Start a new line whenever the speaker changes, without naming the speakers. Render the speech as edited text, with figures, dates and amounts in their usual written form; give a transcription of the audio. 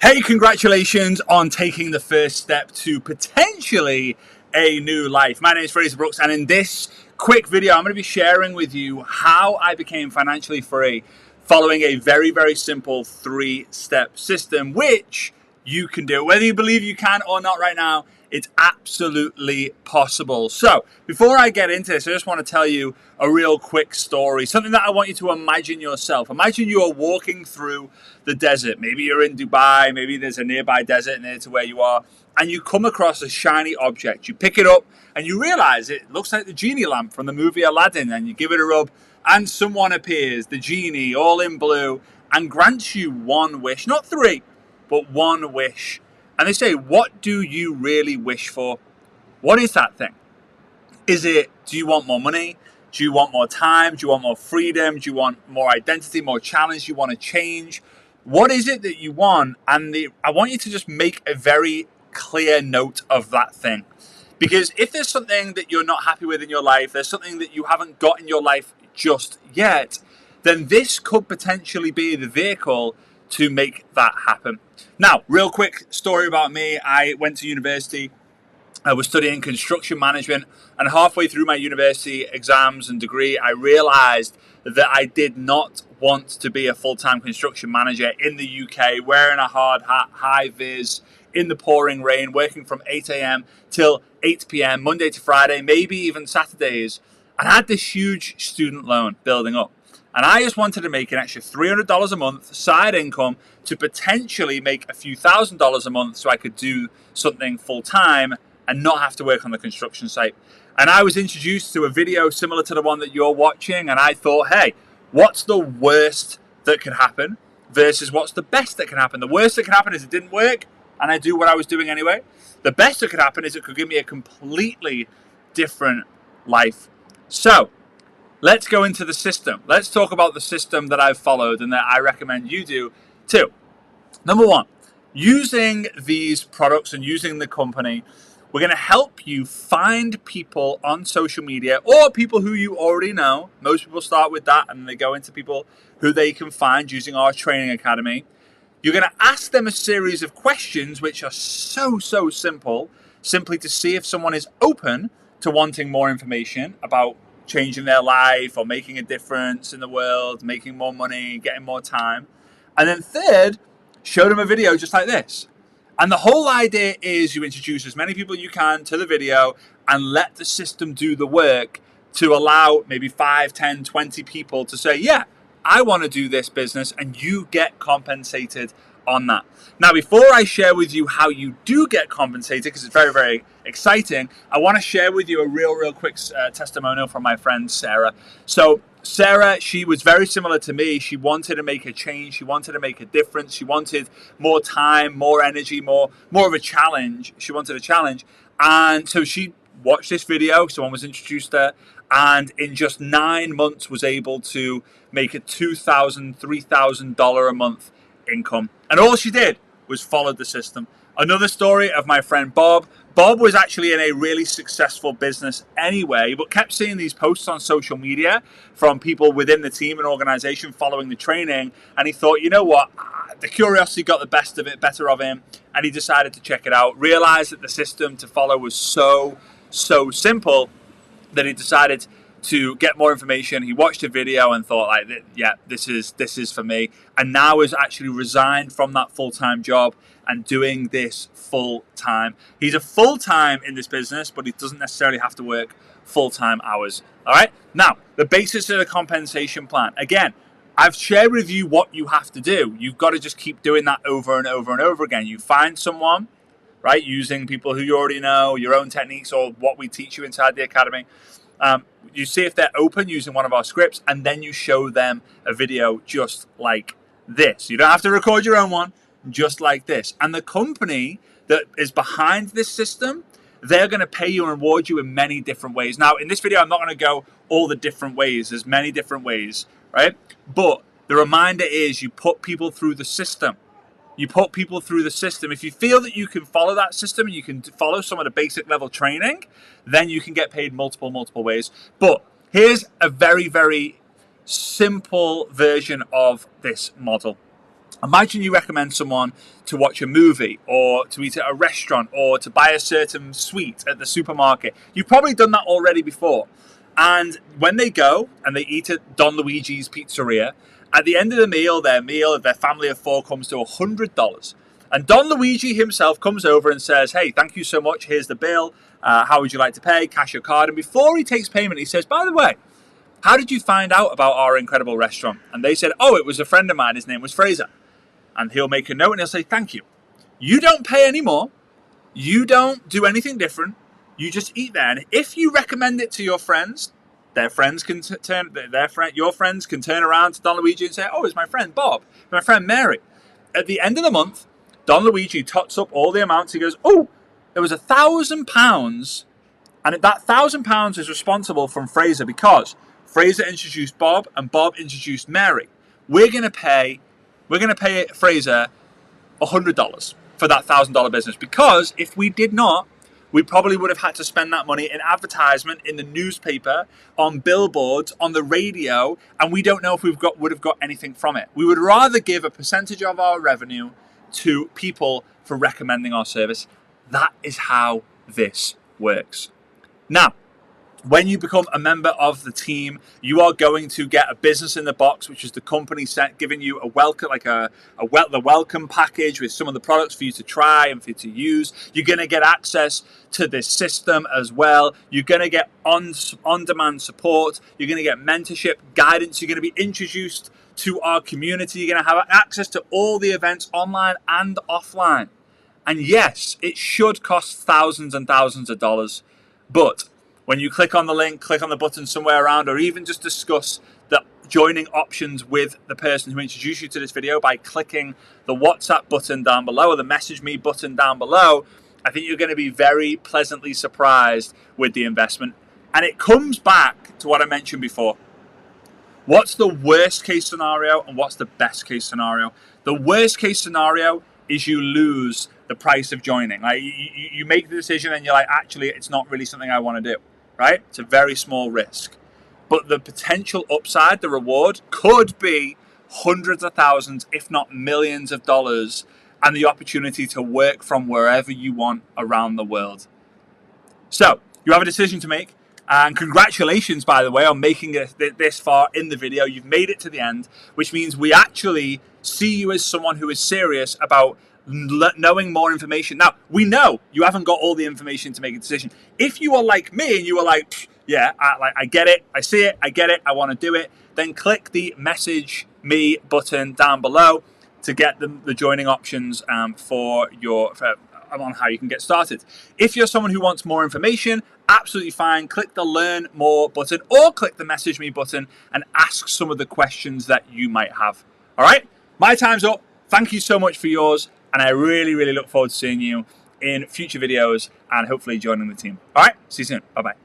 Hey, congratulations on taking the first step to potentially a new life. My name is Fraser Brooks, and in this quick video, I'm going to be sharing with you how I became financially free following a very, very simple 3-step system, which you can do. Whether you believe you can or not right now, it's absolutely possible. So, before I get into this, I just want to tell you a real quick story, something that I want you to imagine yourself. Imagine you are walking through the desert. Maybe you're in Dubai, maybe there's a nearby desert near to where you are, and you come across a shiny object. You pick it up and you realize it looks like the genie lamp from the movie Aladdin, and you give it a rub and someone appears, the genie, all in blue, and grants you one wish, not 3, but one wish. And they say, what do you really wish for? What is that thing? Is it, do you want more money? Do you want more time? Do you want more freedom? Do you want more identity, more challenge? Do you want to change? What is it that you want? And I want you to just make a very clear note of that thing. Because if there's something that you're not happy with in your life, there's something that you haven't got in your life just yet, then this could potentially be the vehicle to make that happen. Now, real quick story about me. I went to university. I was studying construction management, and halfway through my university exams and degree, I realized that I did not want to be a full-time construction manager in the UK, wearing a hard hat, high vis, in the pouring rain, working from 8 a.m. till 8 p.m., Monday to Friday, maybe even Saturdays. And I had this huge student loan building up. And I just wanted to make an extra $300 a month side income to potentially make a few $1,000s a month so I could do something full-time and not have to work on the construction site. And I was introduced to a video similar to the one that you're watching, and I thought, hey, what's the worst that could happen versus what's the best that can happen? The worst that can happen is it didn't work, and I do what I was doing anyway. The best that could happen is it could give me a completely different life. So, let's go into the system. Let's talk about the system that I've followed and that I recommend you do too. Number 1, using these products and using the company, we're going to help you find people on social media or people who you already know. Most people start with that and they go into people who they can find using our training academy. You're going to ask them a series of questions which are so simple, simply to see if someone is open to wanting more information about changing their life or making a difference in the world, making more money, getting more time. And then third, show them a video just like this. And the whole idea is you introduce as many people you can to the video and let the system do the work to allow maybe 5, 10, 20 people to say, yeah, I want to do this business, and you get compensated on that. Now, before I share with you how you do get compensated, because it's very, very exciting, I want to share with you a real quick testimonial from my friend Sarah. So Sarah, she was very similar to me. She wanted to make a change. She wanted to make a difference. She wanted more time, more energy, more of a challenge. She wanted a challenge. And so she watched this video. Someone was introduced to her. And in just 9 months was able to make a $2,000, $3,000 a month income. And all she did was follow the system. Another story of my friend Bob. Bob was actually in a really successful business anyway, but kept seeing these posts on social media from people within the team and organization following the training. And he thought, you know what? The curiosity got the better of him. And he decided to check it out. Realized that the system to follow was so simple that he decided to get more information. He watched a video and thought, like, yeah, this is for me. And now has actually resigned from that full-time job and doing this full-time. He's a full-time in this business, but he doesn't necessarily have to work full-time hours. All right? Now, the basis of the compensation plan. Again, I've shared with you what you have to do. You've got to just keep doing that over and over and over again. You find someone, right, using people who you already know, your own techniques or what we teach you inside the academy. You see if they're open using one of our scripts, and then you show them a video just like this. You don't have to record your own one, just like this. And the company that is behind this system, they're going to pay you and reward you in many different ways. Now, in this video, I'm not going to go all the different ways. There's many different ways, right? But the reminder is you put people through the system. You put people through the system. If you feel that you can follow that system and you can follow some of the basic level training, then you can get paid multiple ways. But here's a very simple version of this model. Imagine you recommend someone to watch a movie or to eat at a restaurant or to buy a certain sweet at the supermarket. You've probably done that already before. And when they go and they eat at Don Luigi's Pizzeria, at the end of the meal, their family of four comes to $100. And Don Luigi himself comes over and says, hey, thank you so much. Here's the bill. How would you like to pay? Cash your card. And before he takes payment, he says, by the way, how did you find out about our incredible restaurant? And they said, oh, it was a friend of mine. His name was Fraser. And he'll make a note and he'll say, thank you. You don't pay any more. You don't do anything different. You just eat there. And if you recommend it to your friends, your friends can turn around to Don Luigi and say, oh, it's my friend Bob, my friend Mary. At the end of the month, Don Luigi tots up all the amounts. He goes, oh, there was £1,000. And that £1,000 is responsible from Fraser because Fraser introduced Bob and Bob introduced Mary. We're going to pay Fraser $100 for that $1,000 business, because if we did not, we probably would have had to spend that money in advertisement, in the newspaper, on billboards, on the radio, and we don't know if would have got anything from it. We would rather give a percentage of our revenue to people for recommending our service. That is how this works. Now, when you become a member of the team, you are going to get a business in the box, which is the company set, giving you a welcome, the welcome package with some of the products for you to try and for you to use. You're going to get access to this system as well. You're going to get on-demand support. You're going to get mentorship, guidance. You're going to be introduced to our community. You're going to have access to all the events online and offline. And yes, it should cost thousands and thousands of dollars, but when you click on the link, click on the button somewhere around, or even just discuss the joining options with the person who introduced you to this video by clicking the WhatsApp button down below or the message me button down below, I think you're going to be very pleasantly surprised with the investment. And it comes back to what I mentioned before. What's the worst case scenario and what's the best case scenario? The worst case scenario is you lose the price of joining. Like you make the decision and you're like, actually, it's not really something I want to do. Right? It's a very small risk. But the potential upside, the reward, could be hundreds of thousands, if not millions of dollars, and the opportunity to work from wherever you want around the world. So, you have a decision to make. And congratulations, by the way, on making it this far in the video. You've made it to the end, which means we actually see you as someone who is serious about knowing more information. Now, we know you haven't got all the information to make a decision. If you are like me and you are like, yeah, I get it, I see it, I get it, I want to do it, then click the message me button down below to get the joining options on how you can get started. If you're someone who wants more information, absolutely fine. Click the learn more button or click the message me button and ask some of the questions that you might have. All right, my time's up. Thank you so much for yours. And I really, really look forward to seeing you in future videos and hopefully joining the team. All right, see you soon. Bye-bye.